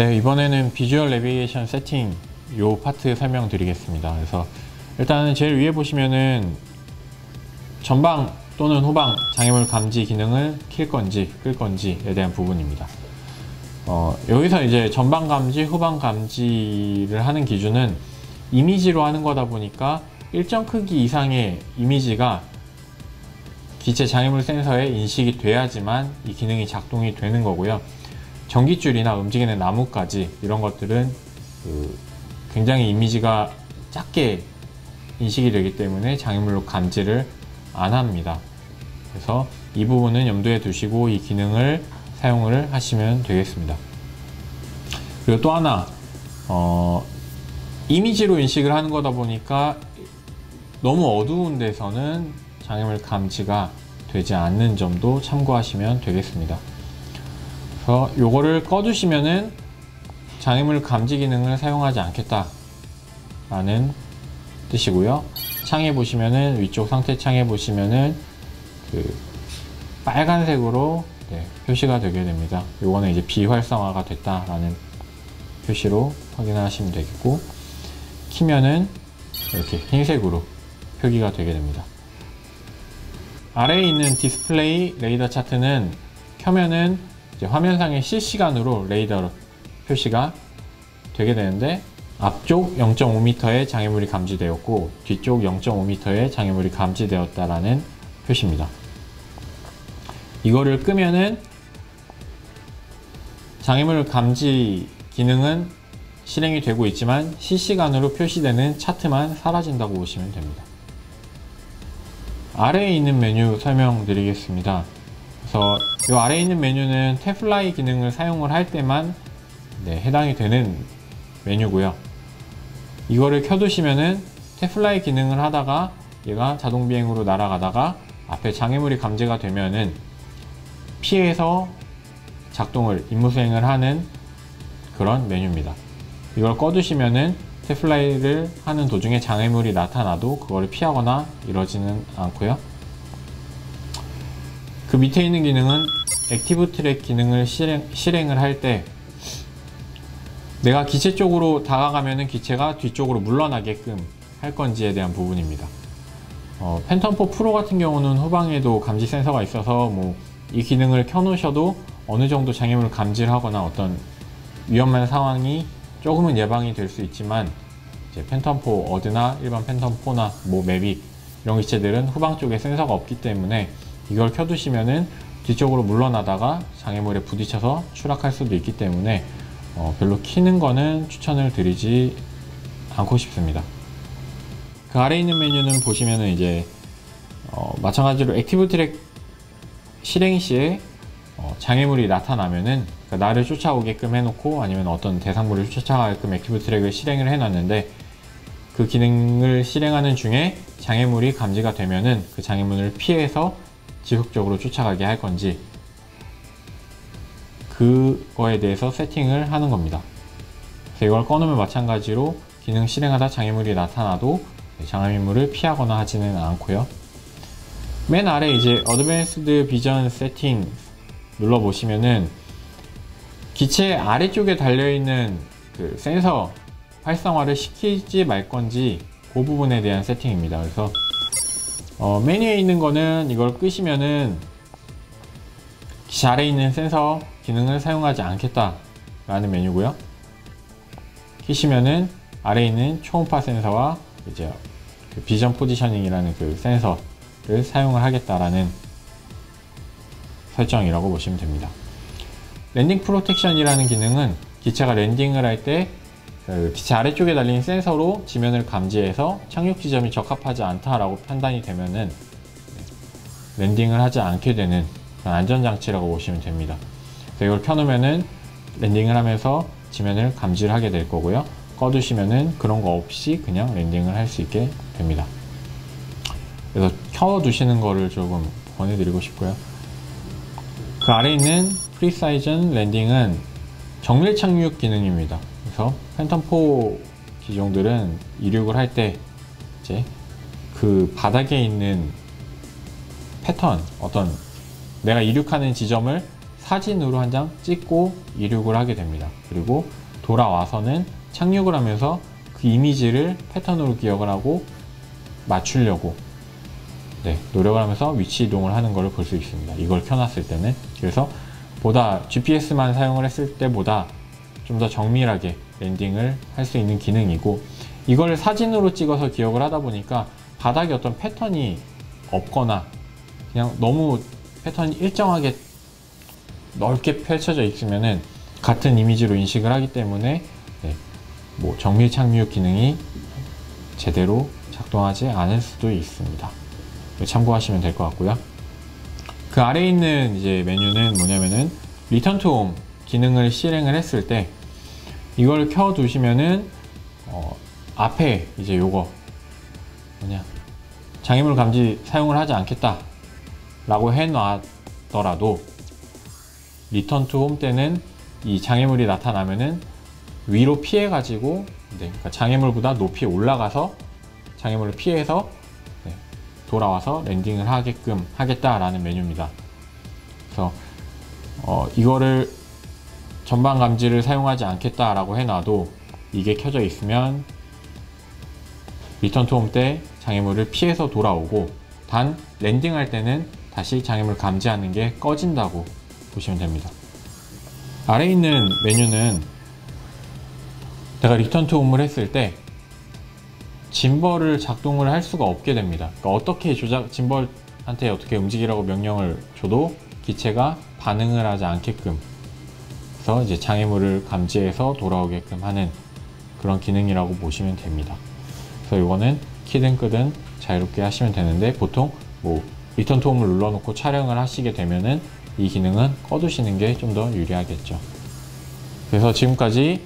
네, 이번에는 비주얼 내비게이션 세팅 요 파트 설명드리겠습니다. 그래서 일단은 제일 위에 보시면은 전방 또는 후방 장애물 감지 기능을 킬 건지 끌 건지에 대한 부분입니다. 여기서 이제 전방 감지, 후방 감지를 하는 기준은 이미지로 하는 거다 보니까 일정 크기 이상의 이미지가 기체 장애물 센서에 인식이 돼야지만 이 기능이 작동이 되는 거고요. 전깃줄이나 움직이는 나무까지 이런 것들은 굉장히 이미지가 작게 인식이 되기 때문에 장애물로 감지를 안 합니다. 그래서 이 부분은 염두에 두시고 이 기능을 사용을 하시면 되겠습니다. 그리고 또 하나 이미지로 인식을 하는 거다 보니까 너무 어두운 데서는 장애물 감지가 되지 않는 점도 참고하시면 되겠습니다. 그래서 요거를 꺼두시면은 장애물 감지 기능을 사용하지 않겠다 라는 뜻이고요. 창에 보시면은 위쪽 상태 창에 보시면은 그 빨간색으로 표시가 되게 됩니다. 요거는 이제 비활성화가 됐다라는 표시로 확인하시면 되겠고, 키면은 이렇게 흰색으로 표기가 되게 됩니다. 아래에 있는 디스플레이 레이더 차트는 켜면은 이제 화면상에 실시간으로 레이더 표시가 되게 되는데, 앞쪽 0.5m의 장애물이 감지되었고 뒤쪽 0.5m의 장애물이 감지되었다라는 표시입니다. 이거를 끄면은 장애물 감지 기능은 실행이 되고 있지만 실시간으로 표시되는 차트만 사라진다고 보시면 됩니다. 아래에 있는 메뉴 설명드리겠습니다. 그래서 이 아래에 있는 메뉴는 탭플라이 기능을 사용을 할 때만 해당이 되는 메뉴고요. 이거를 켜두시면은 탭플라이 기능을 하다가 얘가 자동 비행으로 날아가다가 앞에 장애물이 감지가 되면은 피해서 작동을 임무 수행을 하는 그런 메뉴입니다. 이걸 꺼두시면은 탭플라이를 하는 도중에 장애물이 나타나도 그거를 피하거나 이러지는 않고요. 그 밑에 있는 기능은 액티브 트랙 기능을 실행을 할 때 내가 기체 쪽으로 다가가면은 기체가 뒤쪽으로 물러나게끔 할 건지에 대한 부분입니다. 팬텀4 프로 같은 경우는 후방에도 감지 센서가 있어서 이 기능을 켜놓으셔도 어느 정도 장애물을 감지를 하거나 어떤 위험한 상황이 조금은 예방이 될 수 있지만, 이제 팬텀4 어드나 일반 팬텀4나 매빅 이런 기체들은 후방 쪽에 센서가 없기 때문에 이걸 켜두시면은 뒤쪽으로 물러나다가 장애물에 부딪혀서 추락할 수도 있기 때문에 별로 키는 거는 추천을 드리지 않고 싶습니다. 그 아래 있는 메뉴는 보시면은 이제 마찬가지로 액티브 트랙 실행 시에 장애물이 나타나면은 나를 쫓아오게끔 해놓고 아니면 어떤 대상물을 쫓아가게끔 액티브 트랙을 실행을 해놨는데, 그 기능을 실행하는 중에 장애물이 감지가 되면은 그 장애물을 피해서 지속적으로 쫓아가게 할 건지 그거에 대해서 세팅을 하는 겁니다. 그래서 이걸 꺼놓으면 마찬가지로 기능 실행하다 장애물이 나타나도 장애물을 피하거나 하지는 않고요. 맨 아래 이제 어드밴스드 비전 세팅 눌러보시면은 기체 아래쪽에 달려있는 그 센서 활성화를 시키지 말 건지 그 부분에 대한 세팅입니다. 그래서 메뉴에 있는 거는 이걸 끄시면은 기체 아래에 있는 센서 기능을 사용하지 않겠다 라는 메뉴고요. 키시면은 아래에 있는 초음파 센서와 이제 그 비전 포지셔닝이라는 그 센서를 사용을 하겠다라는 설정이라고 보시면 됩니다. 랜딩 프로텍션이라는 기능은 기체가 랜딩을 할 때 그 기체 아래쪽에 달린 센서로 지면을 감지해서 착륙 지점이 적합하지 않다라고 판단이 되면은 랜딩을 하지 않게 되는 그런 안전장치라고 보시면 됩니다. 그래서 이걸 켜놓으면은 랜딩을 하면서 지면을 감지를 하게 될 거고요. 꺼두시면은 그런 거 없이 그냥 랜딩을 할 수 있게 됩니다. 그래서 켜두시는 거를 조금 권해드리고 싶고요. 그 아래 있는 프리사이전 랜딩은 정밀 착륙 기능입니다. 그래서 팬텀4 기종들은 이륙을 할 때 이제 그 바닥에 있는 패턴, 어떤 내가 이륙하는 지점을 사진으로 한 장 찍고 이륙을 하게 됩니다. 그리고 돌아와서는 착륙을 하면서 그 이미지를 패턴으로 기억을 하고 맞추려고 노력을 하면서 위치 이동을 하는 것을 볼 수 있습니다. 이걸 켜놨을 때는. 그래서 보다 GPS만 사용을 했을 때보다 좀 더 정밀하게 랜딩을 할 수 있는 기능이고, 이걸 사진으로 찍어서 기억을 하다 보니까 바닥에 어떤 패턴이 없거나 그냥 너무 패턴이 일정하게 넓게 펼쳐져 있으면은 같은 이미지로 인식을 하기 때문에 뭐 정밀 착륙 기능이 제대로 작동하지 않을 수도 있습니다. 참고하시면 될 것 같고요. 그 아래에 있는 이제 메뉴는 뭐냐면은 리턴 투 홈 기능을 실행을 했을 때 이걸 켜 두시면은 앞에 이제 요거 뭐냐, 장애물 감지 사용을 하지 않겠다 라고 해 놨더라도 리턴 투 홈 때는 이 장애물이 나타나면은 위로 피해 가지고 그러니까 장애물보다 높이 올라가서 장애물을 피해서 돌아와서 랜딩을 하게끔 하겠다라는 메뉴입니다. 그래서 이거를 전방 감지를 사용하지 않겠다라고 해놔도 이게 켜져 있으면 리턴 투 홈 때 장애물을 피해서 돌아오고, 단 랜딩할 때는 다시 장애물 감지하는 게 꺼진다고 보시면 됩니다. 아래에 있는 메뉴는 내가 리턴 투 홈을 했을 때 짐벌을 작동을 할 수가 없게 됩니다. 그러니까 어떻게 짐벌한테 어떻게 움직이라고 명령을 줘도 기체가 반응을 하지 않게끔 해서 이제 장애물을 감지해서 돌아오게끔 하는 그런 기능이라고 보시면 됩니다. 그래서 이거는 키든 끄든 자유롭게 하시면 되는데, 보통 뭐 리턴 투 홈을 눌러놓고 촬영을 하시게 되면은 이 기능은 꺼두시는 게 좀 더 유리하겠죠. 그래서 지금까지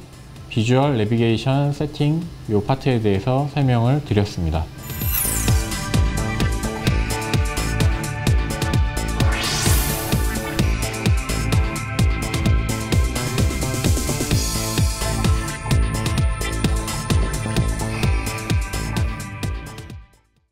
비주얼 내비게이션 세팅 이 파트에 대해서 설명을 드렸습니다.